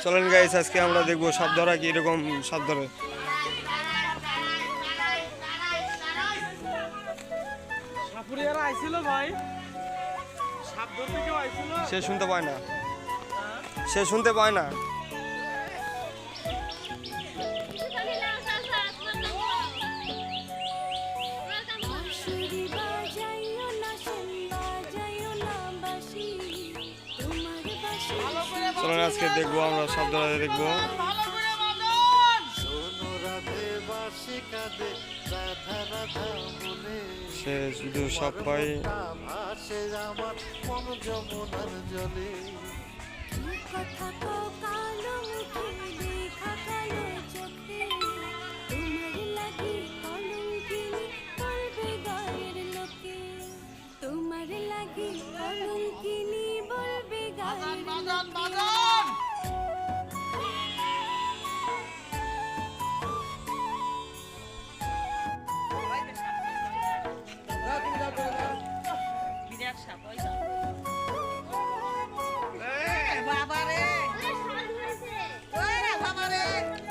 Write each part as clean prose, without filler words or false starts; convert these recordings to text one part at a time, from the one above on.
চলেন গাইস, আজকে আমরা দেখবো সাপ ধরা কি রকম সাপ ধরে। সে শুনতে পায় না, সে শুনতে পায় না। চলেন আজকে দেখবো আমরা সাপ ধরা দেখবো। সে শুধু সাপ পায়।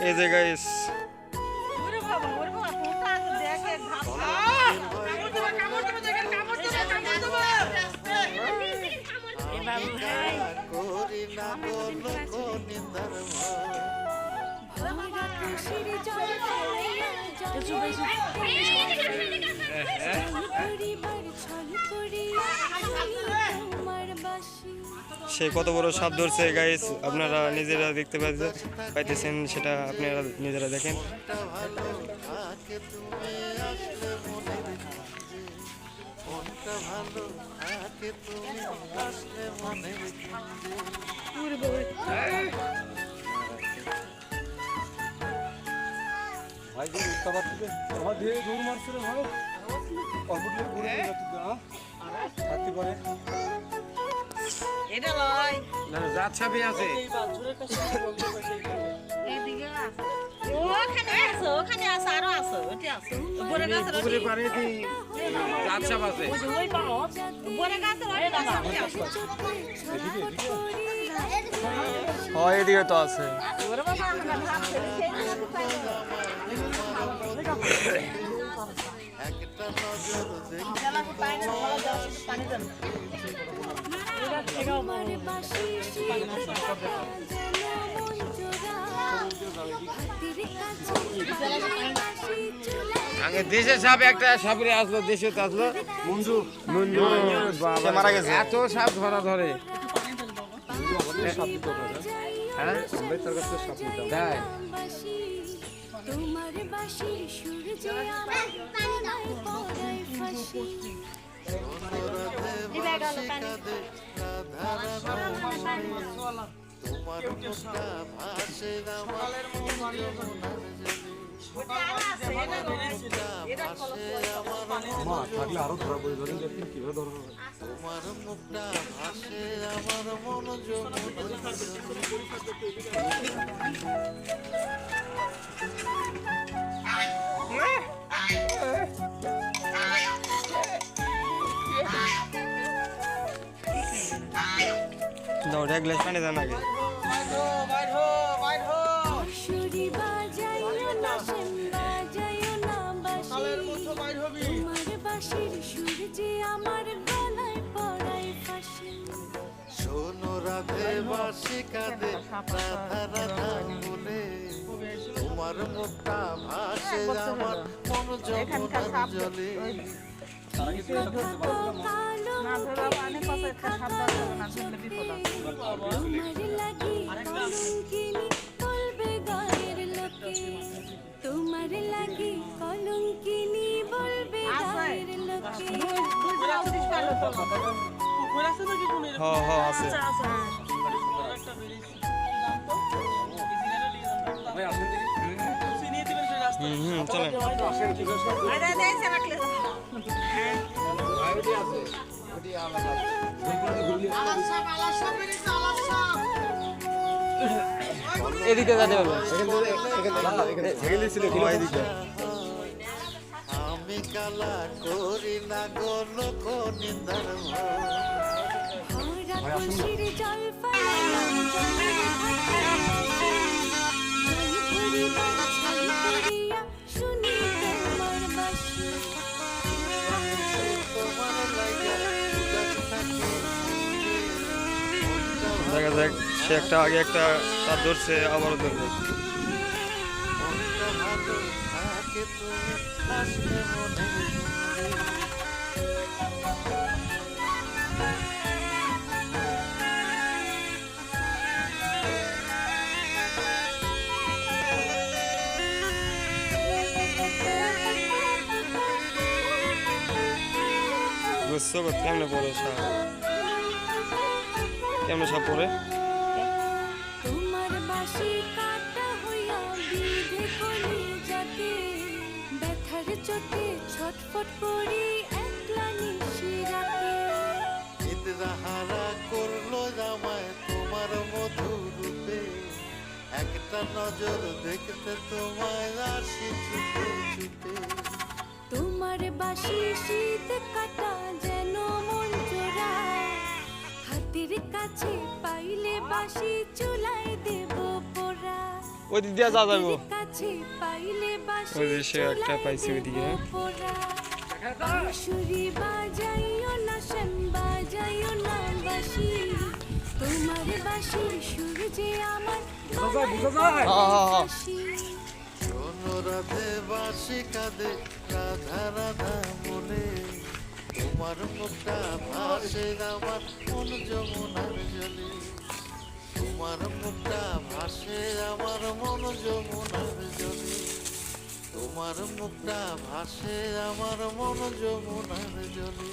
এই যে গাইস সে কত বড় সাপ ধরছে গাইস, আপনারা নিজেরা দেখতে পাইতেছেন, সেটা আপনারা নিজেরা দেখেন। এদিকে তো আছে। আগে দেশে সাপ একটা সাপরে আসলো, দেশে তো আসলো মঞ্জু মারা গেছে। এত সাপ ধরে থাকলে আরো ধরা পড়ে ধরেন কিভাবে ধরা তোমার মুখটা ভাসে আমার মনোযোগ। দৌড়ে গ্লাস পানি দেন আগে। শোনো রাধে বাসি কাঁদে রাধা রাধা বলে, তোমার মুখটা ভাসে আমার মন যমুনার জলে। তোমার লাগি কলঙ্কিনী বলবে গায়ের লোকে। আছে। চলেন এদিকে যেতে হবে। আমি কালা করি না গো লোক নিন্দার জল সে একটা আগে একটা তার ধরছে আবারও ধরবে। মনটা ভালো থাকে তুমি আসলে মনের জন্য। বুঝছো কেমনে পড়ে সাপ, কেমনে সাপ পড়ে? তোমার বাঁশি কাটা হইয়া বিধে কলি যাতে ব্যথার চোটে ছটফট করি একলা নিশি রাতে। নিদ্রাহারা করলো জামায় তোমার মধুর রূপে, একটা নজর দেখতে তোমায় আসি ছুটে ছুটে। তোমার বাঁশি শীত কাটা যেন মন চোরা, হাতের কাছে পাইলে বাঁশি চুলায় দেব পোড়া। ওই দিক দিয়ে যা যাবো, হাতের কাছে পাইলে বাঁশি ওই যে সে একটা চুলায় পাইছে ওইদিকে। দেব পোড়া। বাঁশুরি বাজাইও না শান বাজাইও না বাঁশি, তোমার বাঁশির সুর যে আমার বাঁশি। শোনো রাধে বাঁশি কাঁদে রাধা রাধা বলে, তোমার মুখটা ভাসে আমার মন যমুনার জলে। তোমার মুখটা ভাসে আমার মন যমুনার জলে। তোমার মুখটা ভাসে আমার মন যমুনার জলে।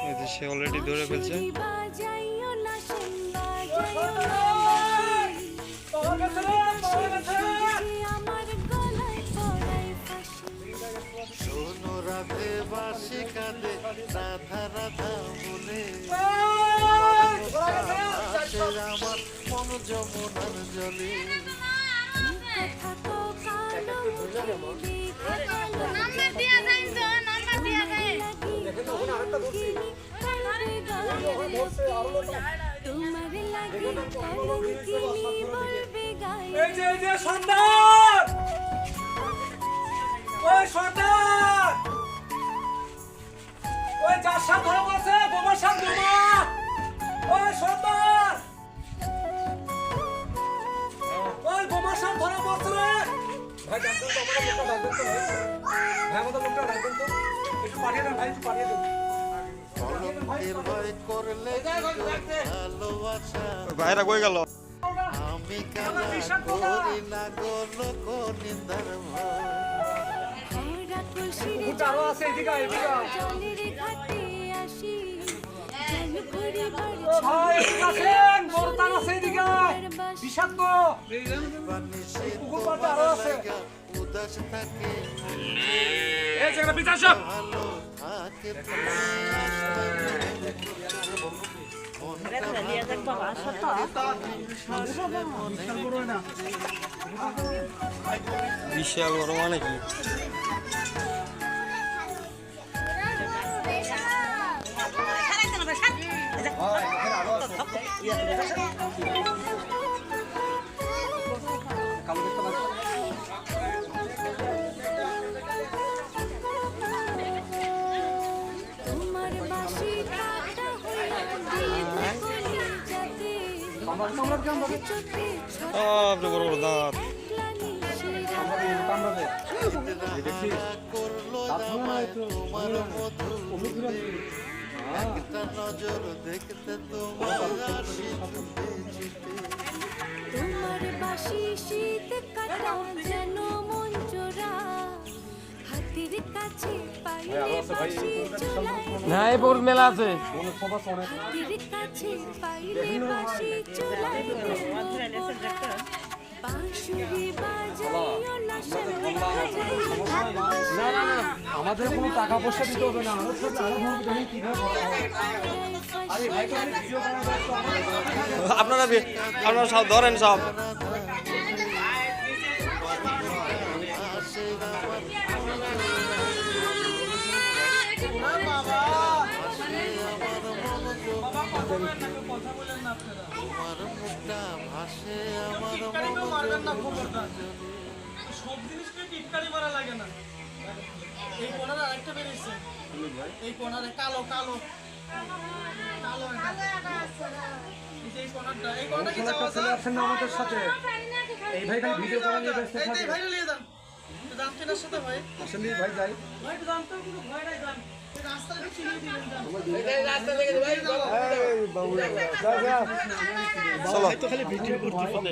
ওই যে সে অলরেডি ধরে ফেলছে। বাঁশুরি বাজাইও না শান বাজাইও না বাঁশি, তোমার বাঁশির সুর যে আমার গলায় পরায় ফাঁসি। শোনো রাধে বাঁশি কাঁদে রাধা রাধা বলে, ভাসে আমার মন যমুনার জলে। কথা তো কালো মুখে দেখা কালো নাম্বার দিয়া যাইন তো নাম্বার দিয়া যাইন তোমার লাগে কলঙ্কিনী বলবে গায়ে। এই যে সন্তান, ওই সন্তান, ওই যার সাপ ধরা পড়ছে বোমার সাপ বোমা, ওই সন্তান, ওই বোমার সাপ ধরা পড়ছে রে। ভাই ডাক্তার তো আমাদের লোকটা ডাক্তার তো ভাই, আমাদের লোকটা ডাক্তার তো একটু পাঠিয়ে দেন ভাই, একটু পাঠিয়ে দেন। কলঙ্কের ভয় করলে ভালোবাসা, ভাইরা কই গেল? আমি কানা করি না গো লোক নিন্দার ভয়। ভরা কলসির কুকুরটা আরো আছে, এদিকে আয়, এদিকে আয়। জলের ঘাটে আসি, জল ভরিবার ও ভাই এদিকে আসেন, বড় তার আছে এদিকে আয়। বিষাক্ত বানিসে কুকুর পালটা আরো আছে। উদাস থাকে এই জায়গা পিতা সব ভালো থাকে তুমি বিশাল বড় মানে কি? তোমার বাঁশি কাটা হইয়া বিধে কলি যাতে ব্যথার চোটে আপনি বড় বড় দাঁত। একলা নিশি রাতে। করলো জামাই তোমার মধুর একটা নজর দেখতে তোমার আসি ছুটে ছুটে। তোমার বাঁশি শীত কাটা যেন মন চোরা, হাতের কাছে পাইলে বাঁশি চুলায় না এই বোর মেলা আছে। হাতের কাছে পাইলে বাঁশি চুলায় দেব পোড়া। বাঁশুরি বাজাইও না শান বাজাইও না বাঁশি, আমাদের কোনো টাকা পয়সা দিতে হবে না, আমরা সব আরো ভালো জানি কিভাবে আরে ভাই তো আমি ভিডিও বানাবো তো আমার আপনারা সব ধরেন সব। আসে আমার কথা বলেন না আপনারা। তোমার মুখটা ভাসে আমার টিটকারিকেও মারবেন না খবরদার। সব জিনিসকে টিটকারি মারা লাগে না। এই কোণার আরেকটা বেরিয়েছে। এই কোণারে কালো কালো কালো একটা। এই যে এই কোণারটা, এই কোণাটা কি যাওয়া চলে যায়? আসছেন না আমাদের সাথে এই ভাই খালি ভিডিও করে নিয়ে ব্যস্ত এই থাকে ভাই নিয়ে যান। যান কেনার সাথে ভাই। আসলে ভাই যাই ভাই জানতেও কিন্তু ভয় নাই যান। এই রাস্তাটা চিনিয়ে দিবেন যান। এই রাস্তা থেকে ভাই চলো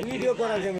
ভিডিও করা যাবে